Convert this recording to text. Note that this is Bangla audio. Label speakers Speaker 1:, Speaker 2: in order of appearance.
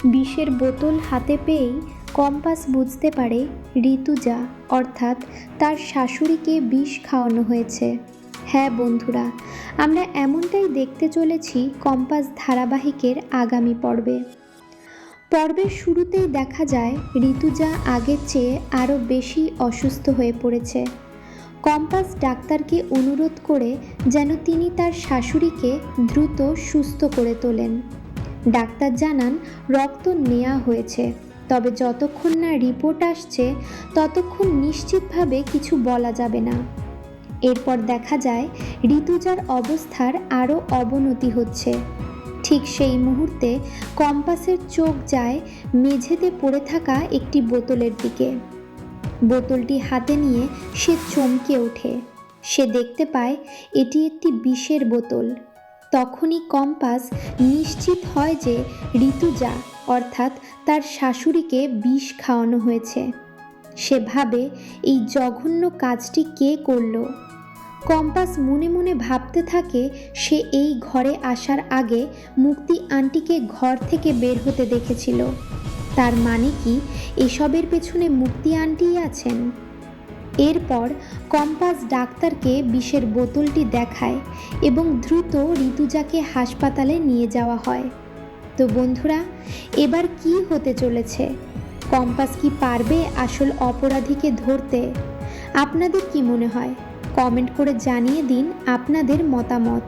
Speaker 1: বিষের বোতল হাতে পেয়েই কম্পাস বুঝতে পারে ঋতুজা অর্থাৎ তার শাশুড়িকে বিষ খাওয়ানো হয়েছে। হ্যাঁ বন্ধুরা, আমরা এমনটাই দেখতে চলেছি কম্পাস ধারাবাহিকের আগামী পর্বের শুরুতেই দেখা যায় ঋতুজা আগের চেয়ে আরও বেশি অসুস্থ হয়ে পড়েছে। কম্পাস ডাক্তারকে অনুরোধ করে যেন তিনি তার শাশুড়িকে দ্রুত সুস্থ করে তোলেন। ডাক্তার জানান রক্ত নেওয়া হয়েছে, তবে যতক্ষণ না রিপোর্ট আসছে ততক্ষণ নিশ্চিতভাবে কিছু বলা যাবে না। এরপর দেখা যায় ঋতুজার অবস্থার আরও অবনতি হচ্ছে। ঠিক সেই মুহূর্তে কম্পাসের চোখ যায় মেঝেতে পড়ে থাকা একটি বোতলের দিকে। বোতলটি হাতে নিয়ে সে চমকে ওঠে। সে দেখতে পায় এটি একটি বিষের বোতল। তখনই কম্পাস নিশ্চিত হয় যে ঋতুজা অর্থাৎ তার শাশুড়িকে বিষ খাওয়ানো হয়েছে। সে ভাবে এই জঘন্য কাজটি কে করলো। কম্পাস মনে মনে ভাবতে থাকে সে এই ঘরে আসার আগে মুক্তি আন্টিকে ঘর থেকে বের হতে দেখেছিল। তার মানে কি এসবের পেছনে মুক্তি আন্টিই আছেন? এরপর কম্পাস ডাক্তারকে বিষের বোতলটি দেখায় এবং দ্রুত ঋতুজাকে হাসপাতালে নিয়ে যাওয়া হয়। তো বন্ধুরা, এবার কি হতে চলেছে? কম্পাস কি পারবে আসল অপরাধীকে ধরতে? আপনাদের কি মনে হয়? কমেন্ট করে জানিয়ে দিন আপনাদের মতামত।